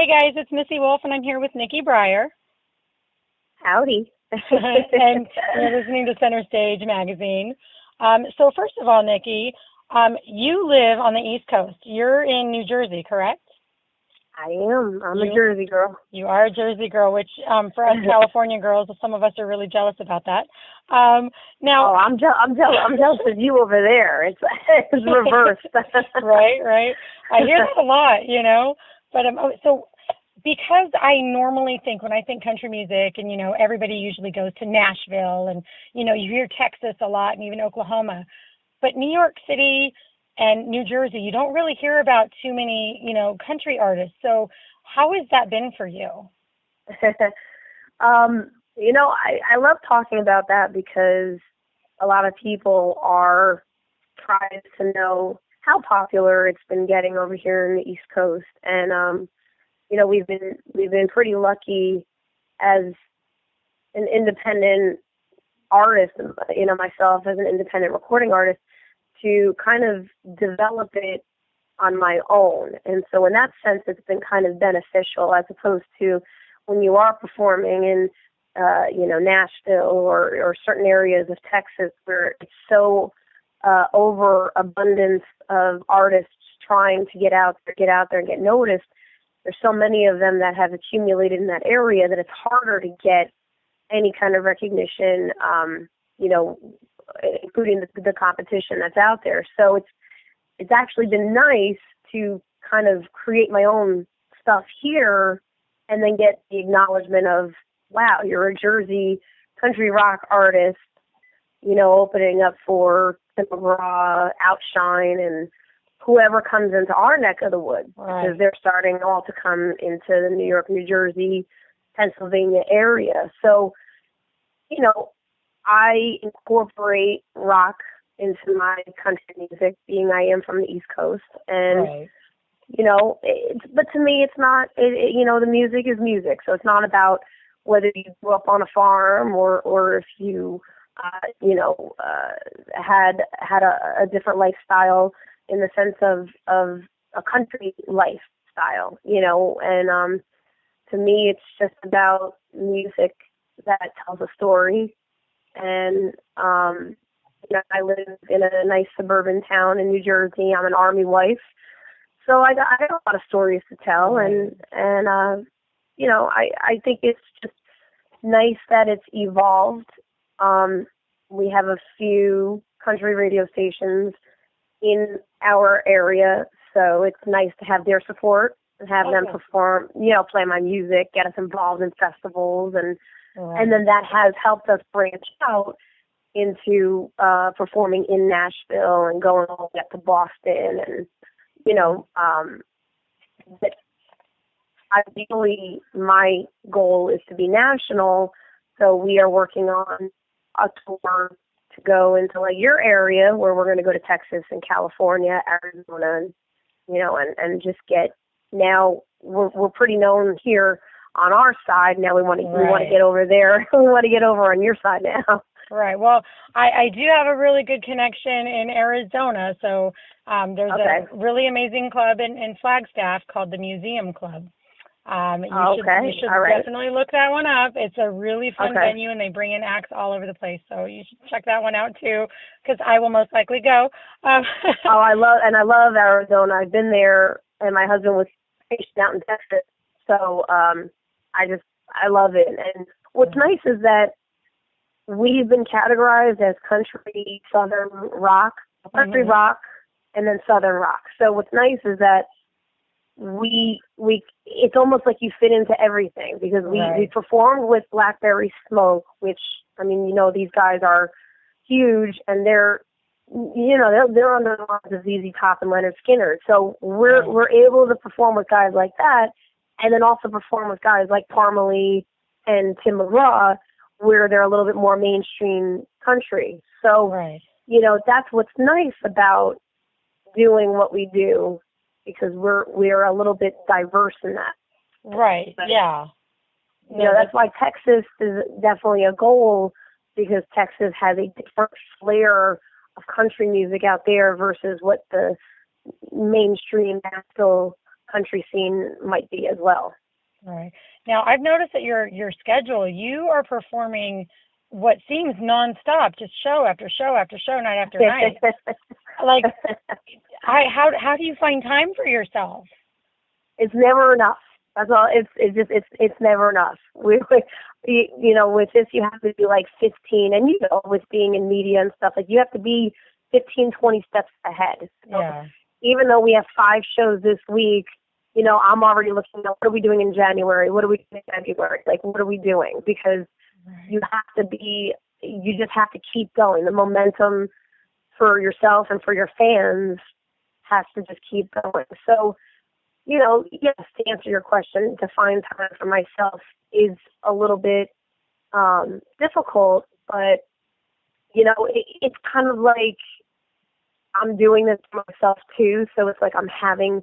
guys, it's Missy Wolf, and I'm here with Nikki Briar. Howdy. And you're listening to Center Stage Magazine. So first of all, Nikki, you live on the East Coast. You're in New Jersey, correct? I am. I'm a Jersey girl. You are a Jersey girl, which for us California girls, some of us are really jealous about that. Now, I'm jealous of you over there. It's reversed. Right. I hear that a lot, you know. But so because I normally think when I think country music, and you know, everybody usually goes to Nashville, and you know, you hear Texas a lot, and even Oklahoma, but New York City and New Jersey, you don't really hear about too many, you know, country artists. So how has that been for you? You know, I love talking about that because a lot of people are trying to know how popular it's been getting over here in the East Coast. And, you know, we've been pretty lucky as an independent artist, you know, myself as an independent recording artist, to kind of develop it on my own. And so in that sense, it's been kind of beneficial as opposed to when you are performing in, you know, Nashville or certain areas of Texas where it's so overabundance of artists trying to get out there and get noticed. There's so many of them that have accumulated in that area that it's harder to get any kind of recognition, you know, including the competition that's out there. So it's actually been nice to kind of create my own stuff here and then get the acknowledgement of, wow, you're a Jersey country rock artist, you know, opening up for Tim McGraw, Outshine, and whoever comes into our neck of the woods, right, because they're starting all to come into the New York, New Jersey, Pennsylvania area. So, you know, I incorporate rock into my country music, being I am from the East Coast. And, right, you know, but to me, it's not, you know, the music is music. So it's not about whether you grew up on a farm or if you, you know, had a different lifestyle in the sense of a country lifestyle, you know. And to me, it's just about music that tells a story. And, you know, I live in a nice suburban town in New Jersey. I'm an Army wife. So I got a lot of stories to tell. right. And you know, I think it's just nice that it's evolved. We have a few country radio stations in our area, so it's nice to have their support and have them perform, you know, play my music, get us involved in festivals, and then that has helped us branch out into performing in Nashville and going all the way up to Boston. And, you know, ideally my goal is to be national, so we are working on a tour to go into like your area where we're going to go to Texas and California, Arizona, and, you know, and just get, now we're pretty known here on our side. Now we want to get over there. We want to get over on your side now. Right. Well, I do have a really good connection in Arizona. So there's a really amazing club in Flagstaff called the Museum Club. You should definitely look that one up. It's a really fun venue, and they bring in acts all over the place. So you should check that one out too, because I will most likely go. I love Arizona. I've been there, and my husband was stationed out in Texas. So I love it. And what's nice is that we've been categorized as country, southern rock, country rock, and then southern rock. So what's nice is that we it's almost like you fit into everything, because we performed with Blackberry Smoke, which, I mean, you know, these guys are huge, and they're, you know, they're under the lines of ZZ Top and Leonard Skinner. So we're able to perform with guys like that, and then also perform with guys like Parmalee and Tim McGraw, where they're a little bit more mainstream country. So, you know, that's what's nice about doing what we do, because we're a little bit diverse in that. Right. But, yeah. You know, that's why Texas is definitely a goal, because Texas has a different flair of country music out there versus what the mainstream Nashville country scene might be as well. Right. Now, I've noticed that your schedule, you are performing what seems nonstop, just show after show after show, night after night. Like, how do you find time for yourself? It's never enough. That's all. It's never enough. With this, you have to be like 15, and with being in media and stuff, like you have to be 15, 20 steps ahead. So Yeah. even though we have 5 shows this week, I'm already looking at what are we doing in January? What are we doing in February? Like, what are we doing? Because you just have to keep going. The momentum for yourself and for your fans has to just keep going. So, yes, to answer your question, to find time for myself is a little bit difficult, but, it's kind of like I'm doing this for myself too. So it's like I'm having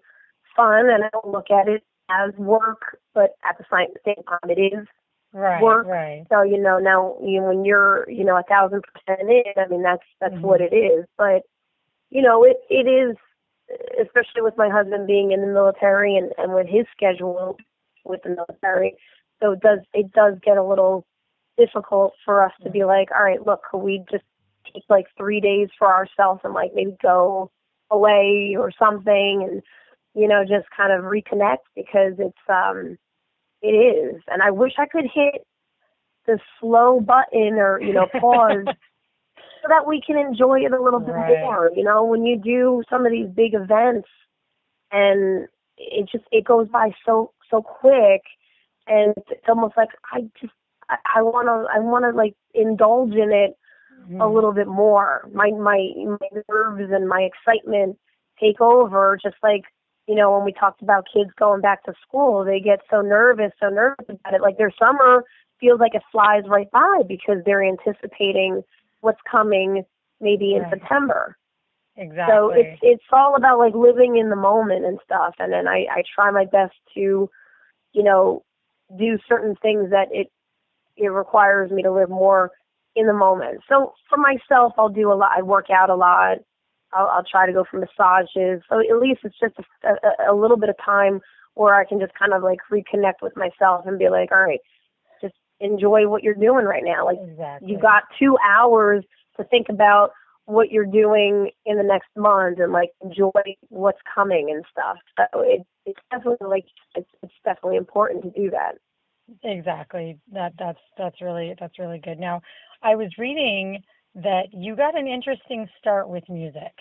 fun, and I don't look at it as work, but at the same time it is work. Right. So, now when you're, 1,000% in, I mean, that's what it is. But, it is, especially with my husband being in the military and with his schedule with the military. So it does get a little difficult for us to be like, all right, look, could we just take like 3 days for ourselves and like maybe go away or something and, just kind of reconnect, because it is. And I wish I could hit the slow button or, pause so that we can enjoy it a little bit more. When you do some of these big events and it goes by so quick, and it's almost like I want to like indulge in it a little bit more. My nerves and my excitement take over, just like, when we talked about kids going back to school, they get so nervous about it. Like their summer feels like it flies right by because they're anticipating what's coming maybe in September. Exactly. So it's all about like living in the moment and stuff. And then I try my best to, do certain things that it requires me to live more in the moment. So for myself, I'll do a lot. I work out a lot. I'll try to go for massages. So at least it's just a little bit of time where I can just kind of like reconnect with myself and be like, all right, just enjoy what you're doing right now. Like You've got 2 hours to think about what you're doing in the next month and like enjoy what's coming and stuff. So it's definitely like it's definitely important to do that. Exactly. That's really good. Now, I was reading that you got an interesting start with music.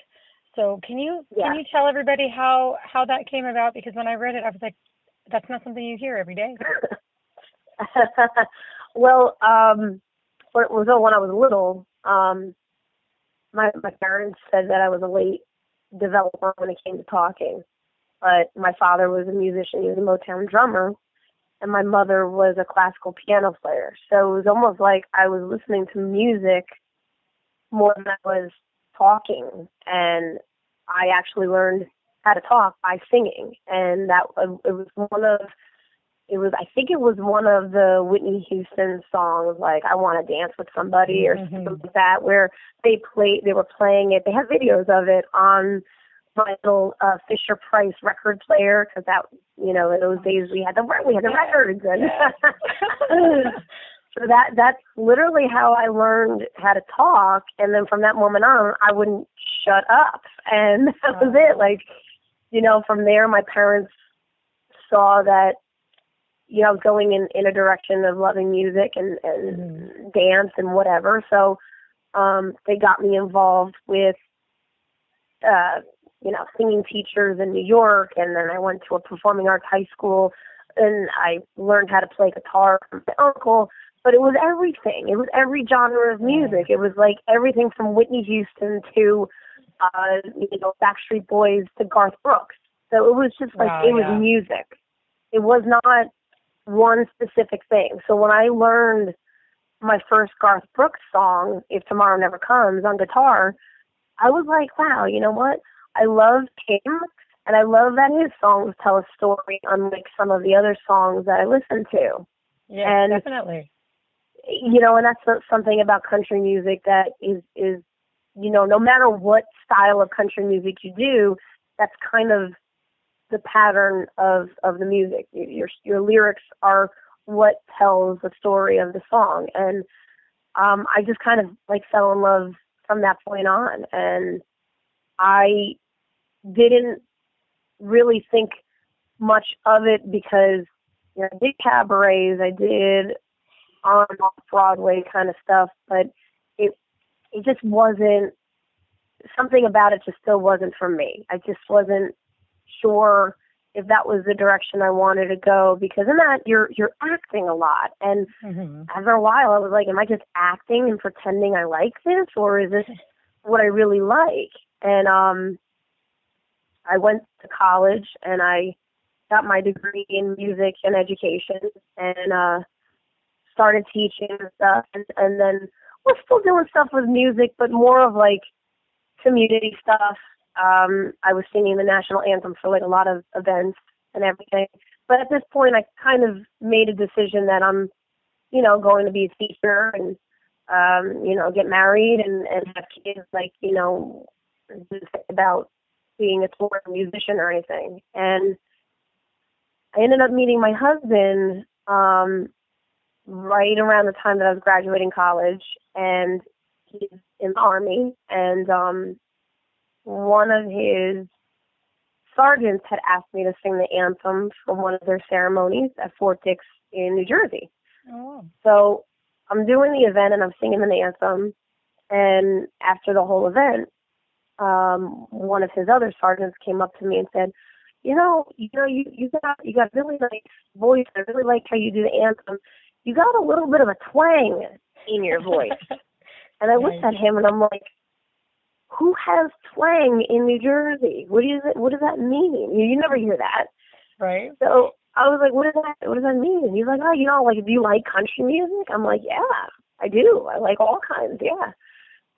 So can you tell everybody how that came about? Because when I read it, I was like, that's not something you hear every day. Well, when I was little, my parents said that I was a late developer when it came to talking. But my father was a musician. He was a Motown drummer. And my mother was a classical piano player. So it was almost like I was listening to music more than I was talking. And I actually learned how to talk by singing. And I think it was one of the Whitney Houston songs, like I Want to Dance with Somebody or something like that, where they were playing it. They had videos of it on my little Fisher Price record player, because that, in those days we had the records, and so that's literally how I learned how to talk. And then from that moment on, I wouldn't shut up, and that was it. Like, from there, my parents saw that I was going in a direction of loving music and dance and whatever. So they got me involved with singing teachers in New York, and then I went to a performing arts high school, and I learned how to play guitar from my uncle. But it was everything. It was every genre of music. It was like everything from Whitney Houston to, Backstreet Boys to Garth Brooks. So it was just like, it was music. It was not one specific thing. So when I learned my first Garth Brooks song, If Tomorrow Never Comes, on guitar, I was like, wow, you know what? I love him, and I love that his songs tell a story, unlike some of the other songs that I listen to. Yeah, definitely. And that's something about country music that is, no matter what style of country music you do, that's kind of the pattern of the music. Your lyrics are what tells the story of the song. And I just kind of like fell in love from that point on. And I didn't really think much of it because, you know, I did cabarets, I did on and off Broadway kind of stuff, but it just wasn't, something about it just still wasn't for me. I just wasn't sure if that was the direction I wanted to go, because in that you're acting a lot. And after a while I was like, am I just acting and pretending I like this, or is this what I really like? And I went to college and I got my degree in music and education and started teaching and stuff. And then we're still doing stuff with music, but more of like community stuff. I was singing the national anthem for like a lot of events and everything. But at this point, I kind of made a decision that I'm, you know, going to be a teacher and, you know, get married and have kids, like, you know, about being a touring musician or anything. And I ended up meeting my husband right around the time that I was graduating college, and he's in the Army, and one of his sergeants had asked me to sing the anthem for one of their ceremonies at Fort Dix in New Jersey. Oh. So I'm doing the event and I'm singing the anthem, and after the whole event, one of his other sergeants came up to me and said, you got really nice voice. I really like how you do the anthem. You got a little bit of a twang in your voice. And I looked at him and I'm like, who has twang in New Jersey? What does that mean? You never hear that. Right. So I was like, what does that mean? And he's like, oh, you know, like, do you like country music? I'm like, yeah, I do. I like all kinds, yeah.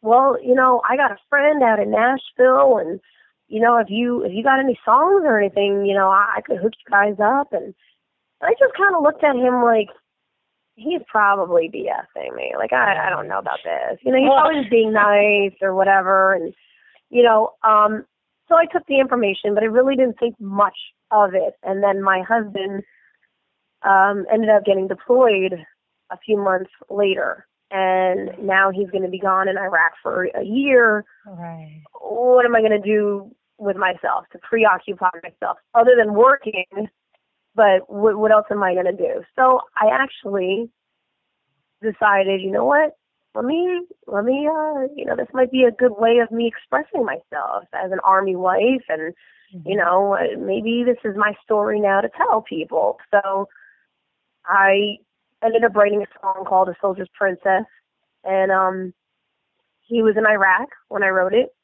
Well, you know, I got a friend out in Nashville, and, you know, if you got any songs or anything, you know, I could hook you guys up. And I just kind of looked at him like, he's probably BSing me. Like, I don't know about this. You know, he's always being nice or whatever. And, you know, so I took the information, but I really didn't think much of it. And then my husband ended up getting deployed a few months later. And now he's going to be gone in Iraq for a year. Right. What am I going to do with myself to preoccupy myself other than working? But what else am I going to do? So I actually decided, you know what? Let me, you know, this might be a good way of me expressing myself as an Army wife, and, you know, maybe this is my story now to tell people. So I ended up writing a song called A Soldier's Princess, and he was in Iraq when I wrote it.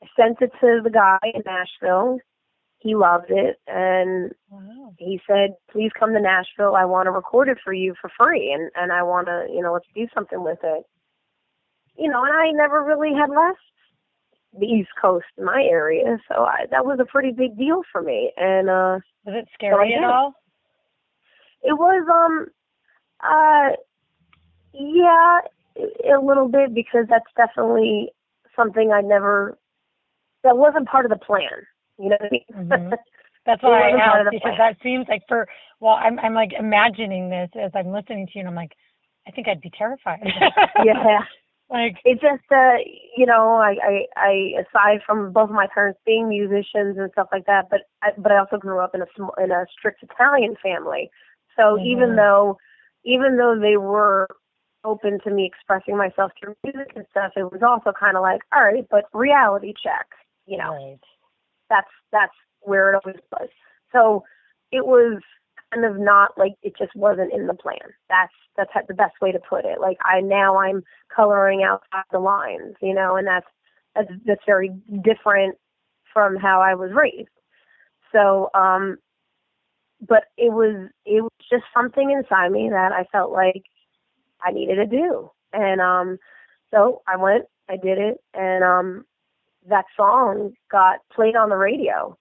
I sent it to the guy in Nashville. He loved it, and he said, please come to Nashville. I want to record it for you for free, and I want to, you know, let's do something with it. You know, and I never really had left the East Coast in my area, so that was a pretty big deal for me. And was it scary at all? It was, yeah, a little bit, because that's definitely something that wasn't part of the plan. You know what I mean? That's why I asked, because that seems like I'm like imagining this as I'm listening to you, and I'm like, I think I'd be terrified. Yeah. Like, it's just, you know, I aside from both of my parents being musicians and stuff like that, but I also grew up in a strict Italian family. So even though they were open to me expressing myself through music and stuff, it was also kind of like, all right, but reality check, you know. Right. That's where it always was. So it was kind of not like, it just wasn't in the plan. That's the best way to put it. Like, I'm coloring outside the lines, you know, and that's very different from how I was raised. So, but it was just something inside me that I felt like I needed to do. And so I went, I did it, and that song got played on the radio.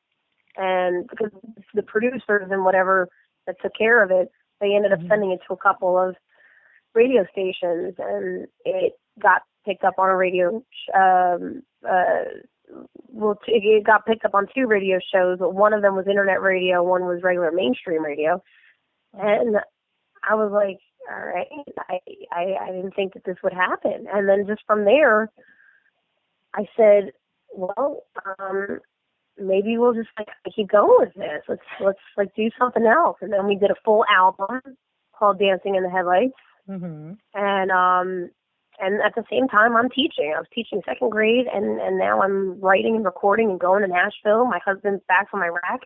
And because the producers and whatever that took care of it, they ended up sending it to a couple of radio stations, and it got picked up on a radio it got picked up on 2 radio shows, but one of them was internet radio, one was regular mainstream radio. And I was like, all right, I didn't think that this would happen. And then just from there, I said, well, maybe we'll just like keep going with this. Let's like do something else. And then we did a full album called Dancing in the Headlights. Mm-hmm. And at the same time, I'm teaching. I was teaching 2nd grade, and now I'm writing and recording and going to Nashville. My husband's back from Iraq.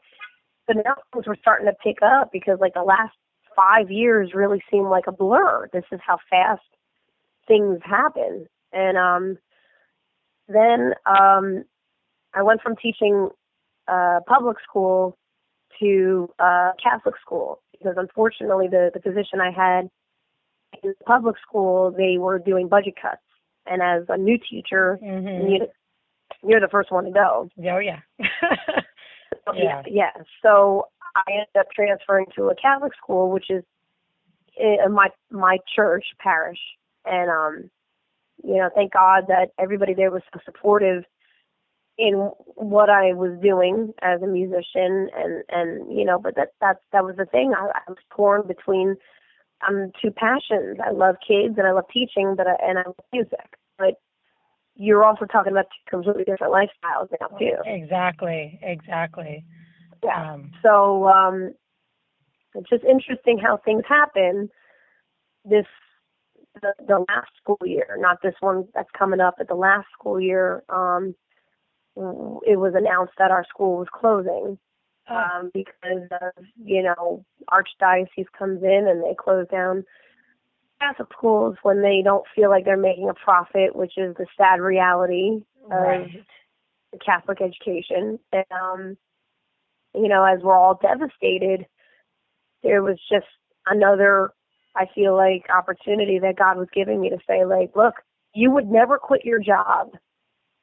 So now things were starting to pick up because, like, the last 5 years really seemed like a blur. This is how fast things happen. And then I went from teaching public school to Catholic school because, unfortunately, the position I had in public school, they were doing budget cuts. And as a new teacher, you're the first one to go. Oh, yeah. Yeah. So I ended up transferring to a Catholic school, which is my church parish. And, thank God that everybody there was so supportive in what I was doing as a musician. But that was the thing. I was torn between 2 passions. I love kids and I love teaching, and I love music. But you're also talking about 2 completely different lifestyles now too. Exactly. Yeah. So it's just interesting how things happen. The last school year, not this one that's coming up, but the last school year, it was announced that our school was closing. Because of, Archdiocese comes in and they close down Catholic schools when they don't feel like they're making a profit, which is the sad reality of the Catholic education. And, as we're all devastated, there was just another, I feel like, opportunity that God was giving me to say, like, look, you would never quit your job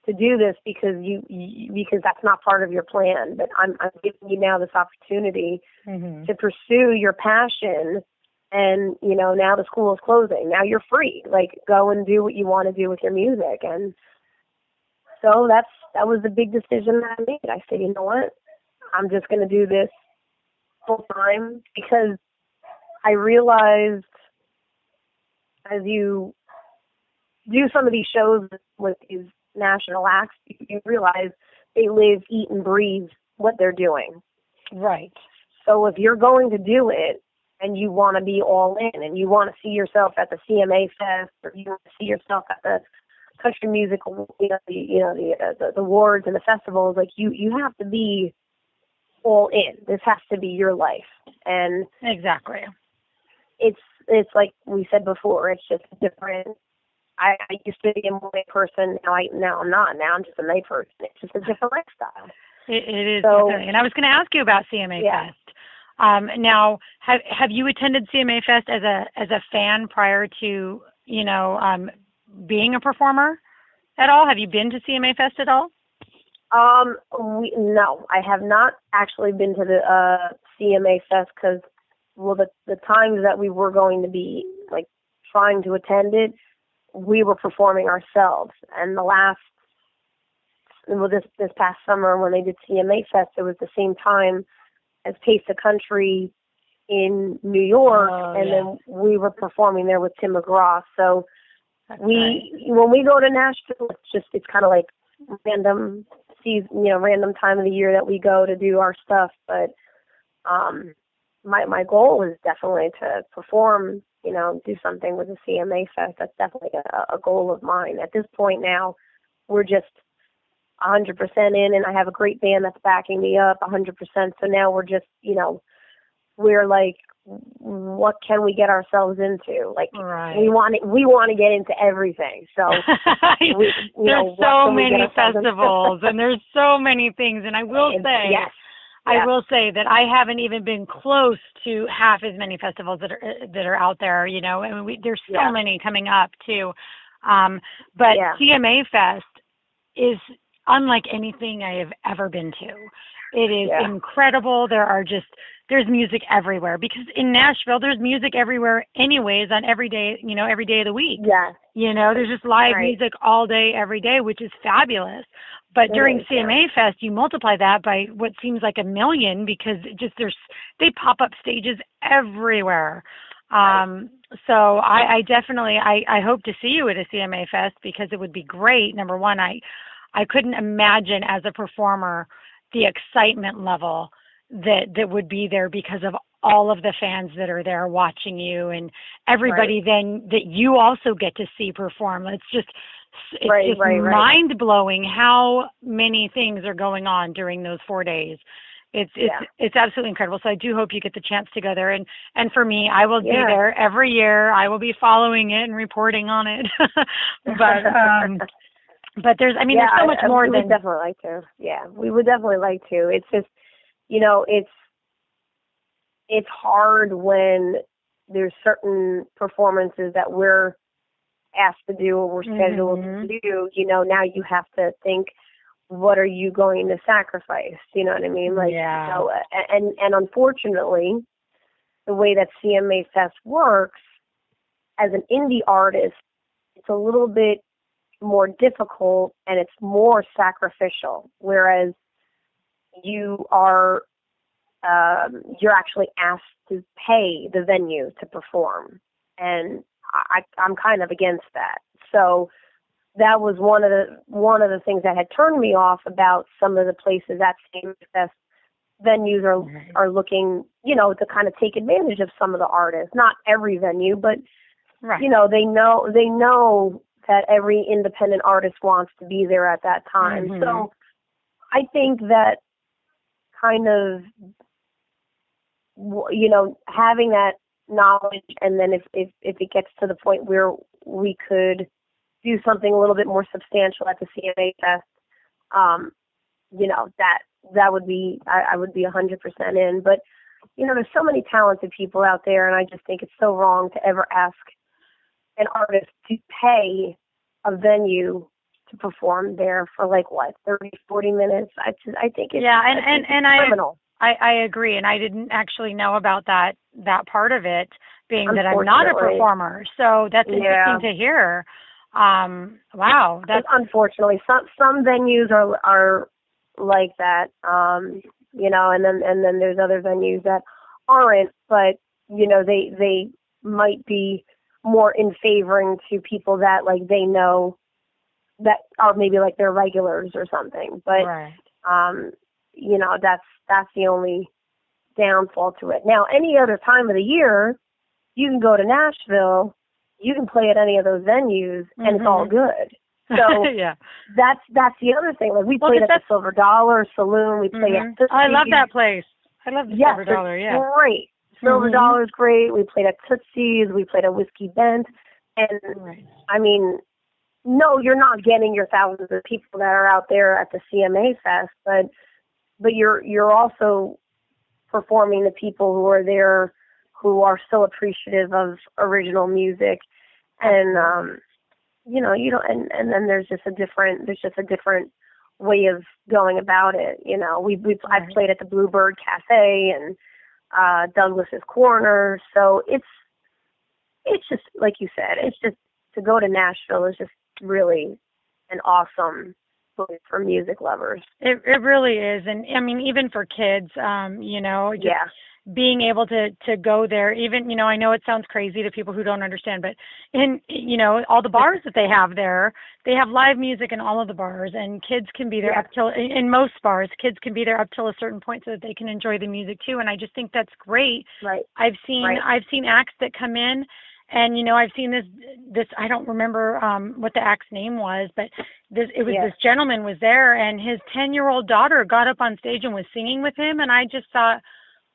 to do this because that's not part of your plan. But I'm giving you now this opportunity to pursue your passion. And, now the school is closing. Now you're free. Like, go and do what you want to do with your music. And so that was the big decision that I made. I said, you know what? I'm just going to do this full time because I realized as you do some of these shows with these national acts, you realize they live, eat, and breathe what they're doing. Right. So if you're going to do it and you want to be all in and you want to see yourself at the CMA Fest or you want to see yourself at the country music, the awards and the festivals, like you have to be all in. This has to be your life. And exactly. It's like we said before, it's just different. I used to be a morning person. Now I'm not. Now I'm just a night person. It's just a different lifestyle. It is, so, definitely. And I was going to ask you about CMA Fest. Now, have you attended CMA Fest as a fan prior to being a performer at all? Have you been to CMA Fest at all? No, I have not actually been to the CMA Fest because, the times that we were going to be like trying to attend it, we were performing ourselves. And this past summer when they did CMA Fest, it was the same time as Taste the Country in New York, then we were performing there with Tim McGraw. So when we go to Nashville, it's kind of like random time of the year that we go to do our stuff. But my goal is definitely to perform, do something with the CMA Fest. That's definitely a goal of mine. At this point now, we're just 100% in, and I have a great band that's backing me up 100%. So now we're just, we're like, what can we get ourselves into? Like, we want to get into everything. So there's so many festivals and there's so many things. And I will say, I will say that I haven't even been close to half as many festivals that are out there, and there's so many coming up too. But CMA Fest is unlike anything I have ever been to. It is incredible. There are just there's music everywhere, because in Nashville there's music everywhere anyways, on every day, every day of the week. Yeah. There's just live Right. music all day, every day, which is fabulous. But during CMA Fest, you multiply that by what seems like a million, because they pop up stages everywhere. So I definitely, I hope to see you at a CMA Fest, because it would be great. Number one, I couldn't imagine as a performer the excitement level that would be there, because of all of the fans that are there watching you, and everybody then that you also get to see perform. It's just mind-blowing how many things are going on during those 4 days. It's absolutely incredible. So I do hope you get the chance to go there. And for me, I will be there every year. I will be following it and reporting on it. But there's so much more than. We would definitely like to. Yeah, we would definitely like to. It's just, it's hard when there's certain performances that we're asked to do or we're scheduled to do. Now you have to think, what are you going to sacrifice? You know what I mean? And unfortunately, the way that CMA Fest works, as an indie artist, it's a little bit more difficult and it's more sacrificial, whereas you're actually asked to pay the venue to perform, and I'm kind of against that. So that was one of the things that had turned me off about some of the places at CMA Fest. Venues are looking, to kind of take advantage of some of the artists. Not every venue, but they know that every independent artist wants to be there at that time. So I think that kind of, having that knowledge, and then if it gets to the point where we could do something a little bit more substantial at the CMA Fest, that would be, I would be 100% in. But, there's so many talented people out there, and I just think it's so wrong to ever ask an artist to pay a venue to perform there for 30, 40 minutes. I think it's criminal. I agree, and I didn't actually know about that part of it, being that I'm not a performer. So that's interesting to hear. Wow, that's unfortunately some venues are like that. And then there's other venues that aren't, but they might be more in favoring to people that they know that are maybe their regulars or something. But that's the only downfall to it. Now, any other time of the year, you can go to Nashville, you can play at any of those venues, and it's all good. So that's the other thing. We played at the Silver Dollar Saloon. We played at I love that place. I love the Silver Dollar. Yeah, great. Silver Dollar's great. We played at Tootsie's. We played at Whiskey Bent. And I mean, no, you're not getting your thousands of people that are out there at the CMA Fest, but you're also performing to people who are there, who are still appreciative of original music, and you don't, and then there's just a different way of going about it. I've played at the Bluebird Cafe and Douglas's Corner, so it's just like you said, it's just, to go to Nashville is just really an awesome place for music lovers. It really is, and I mean, even for kids, being able to go there, even, I know it sounds crazy to people who don't understand, but in, all the bars that they have there, they have live music in all of the bars, and kids can be there up till, in most bars, kids can be there up till a certain point so that they can enjoy the music too. And I just think that's great. Right. I've seen acts that come in, and, I've seen this, I don't remember what the act's name was, but this gentleman was there, and his 10-year-old daughter got up on stage and was singing with him. And I just thought,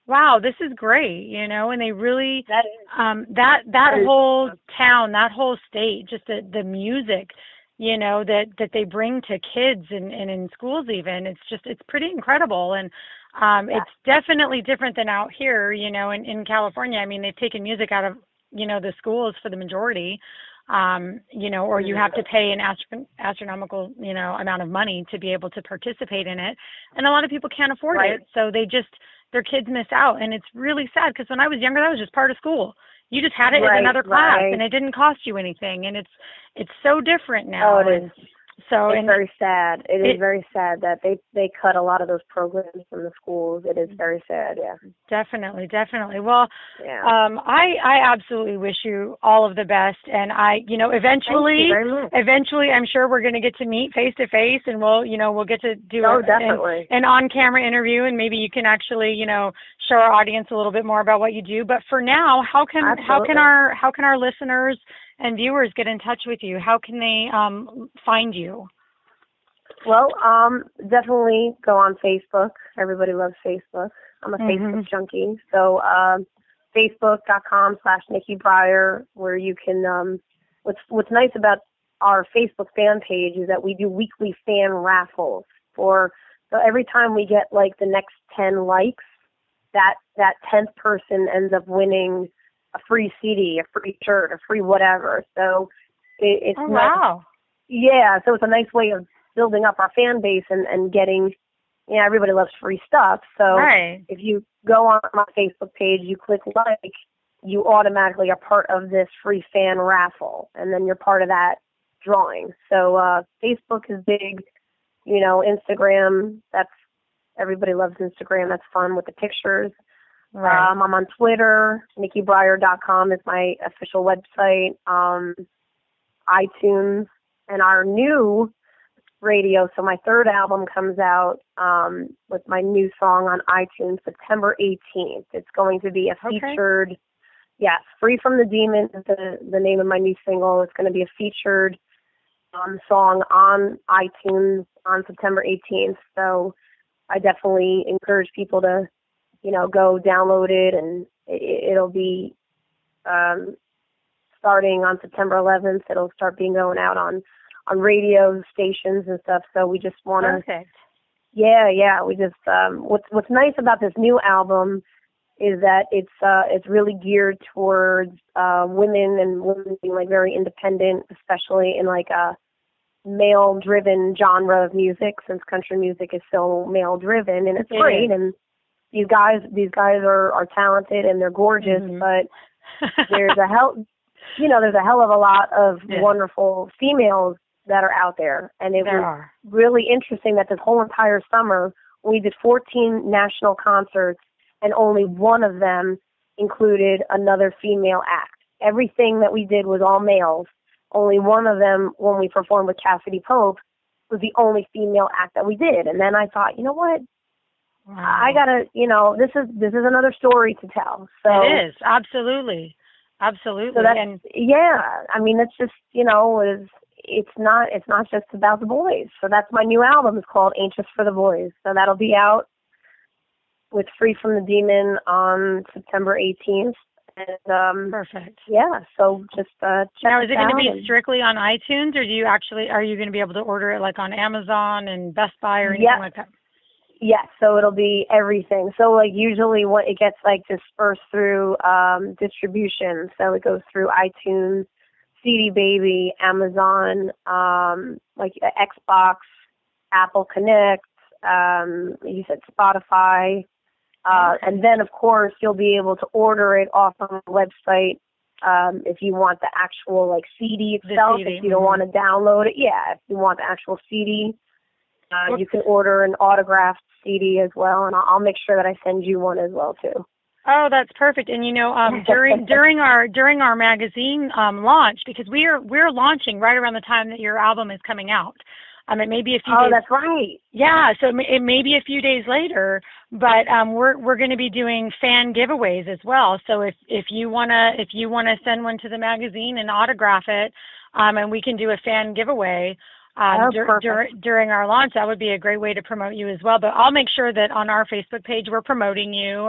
wow, this is great, and they really, that whole town, that whole state, just the music, that they bring to kids and in schools even, it's pretty incredible. And it's definitely different than out here, in California. I mean, they've taken music out of, the schools for the majority, or you have to pay an astronomical, amount of money to be able to participate in it. And a lot of people can't afford it. So they their kids miss out. And it's really sad because when I was younger, that was just part of school. You just had it as another class, and it didn't cost you anything. And it's so different now. Oh, it is. So it's very sad. It is very sad that they cut a lot of those programs from the schools. It is very sad, yeah. Definitely. Well, I absolutely wish you all of the best, and eventually I'm sure we're going to get to meet face to face, and we'll get to do an on-camera interview, and maybe you can actually show our audience a little bit more about what you do. But for now, how can our listeners and viewers get in touch with you? How can they find you? Well, definitely go on Facebook. Everybody loves Facebook. I'm a Facebook junkie. So facebook.com/Nikki Briar, where you can, what's nice about our Facebook fan page is that we do weekly fan raffles. So every time we get like the next 10 likes, that 10th person ends up winning a free CD, a free shirt, a free whatever. So it's wow. Yeah, so it's a nice way of building up our fan base and getting, everybody loves free stuff. So if you go on my Facebook page, you click like, you automatically are part of this free fan raffle, and then you're part of that drawing. So Facebook is big, Instagram, everybody loves Instagram. That's fun with the pictures. Right. I'm on Twitter. NikkiBriar.com is my official website. iTunes, and our new radio. So my third album comes out with my new song on iTunes September 18th. It's going to be a featured, Free from the Demon is the name of my new single. It's going to be a featured song on iTunes on September 18th. So I definitely encourage people to go download it, and it'll be starting on September 11th. It'll start being going out on radio stations and stuff. So we just want to, we just, what's nice about this new album is that it's really geared towards women and women being like very independent, especially in like a male-driven genre of music, since country music is so male-driven, and it's great. And these guys are talented and they're gorgeous, but there's a hell of a lot of wonderful females that are out there. And it was really interesting that this whole entire summer we did 14 national concerts, and only one of them included another female act. Everything that we did was all males. Only one of them, when we performed with Cassidy Pope, was the only female act that we did. And then I thought, you know what? Wow. I gotta, this is another story to tell. So it is, absolutely. So that's, I mean, it's just, it's not just about the boys. So that's my new album. It's called Ain't Just for the Boys. So that'll be out with Free from the Demon on September 18th. And, perfect. Yeah. So just check now, is it going to be and strictly on iTunes, or are you going to be able to order it like on Amazon and Best Buy or anything like that? Yes, so it'll be everything. So like usually what it gets like dispersed through distribution. So it goes through iTunes, CD Baby, Amazon, like Xbox, Apple Connect, you said Spotify. And then of course you'll be able to order it off on the website if you want the actual like CD itself, if you don't want to download it. Yeah, if you want the actual CD. You can order an autographed CD as well, and I'll make sure that I send you one as well too. Oh, that's perfect. And during our magazine launch, because we're launching right around the time that your album is coming out. It may be a few days. Oh, that's right. Yeah, so it may be a few days later, but we're going to be doing fan giveaways as well. So if you wanna send one to the magazine and autograph it, and we can do a fan giveaway. During our launch, that would be a great way to promote you as well. But I'll make sure that on our Facebook page we're promoting you.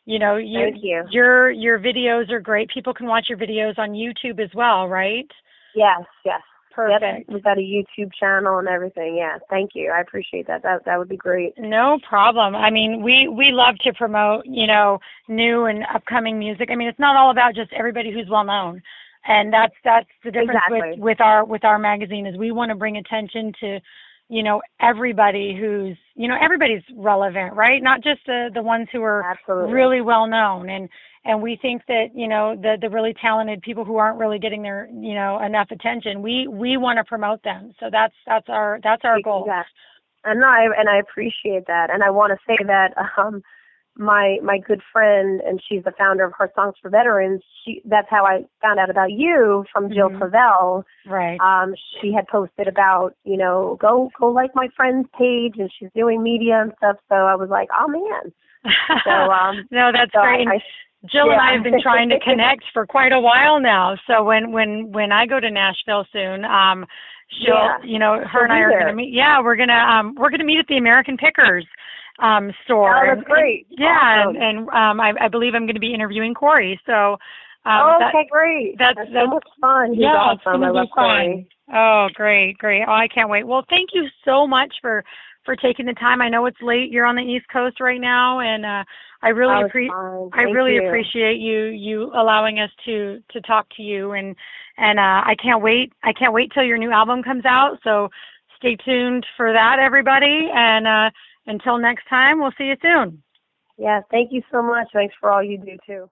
Thank you. Your videos are great. People can watch your videos on YouTube as well, right? Yes. Perfect. Yep. We've got a YouTube channel and everything. Yeah, thank you. I appreciate that. That would be great. No problem. I mean, we love to promote, new and upcoming music. I mean, it's not all about just everybody who's well known. And that's the difference with our magazine, is we want to bring attention to, everybody everybody's relevant, right? Not just the ones who are Absolutely. really well known. And we think that, the really talented people who aren't really getting their, enough attention, we want to promote them. So that's our goal. Yes. And I appreciate that. And I want to say that, my good friend, and she's the founder of Her Songs for Veterans. That's how I found out about you, from Jill Pavel. Right. She had posted about, go like my friend's page, and she's doing media and stuff. So I was like, oh man. So no, that's great. Jill and I have been trying to connect for quite a while now. So when I go to Nashville soon, she'll, her and I are going to meet. Yeah, we're gonna meet at the American Pickers store. Oh, that's great. Awesome. And I believe I'm going to be interviewing Corey. So okay, great. That's so much fun. He's awesome. I love Corey. Oh, great. Oh, I can't wait. Well, thank you so much for taking the time. I know it's late. You're on the East Coast right now, and I really appreciate you allowing us to talk to you, and I can't wait till your new album comes out. So stay tuned for that, everybody, and until next time, we'll see you soon. Yeah, thank you so much. Thanks for all you do too.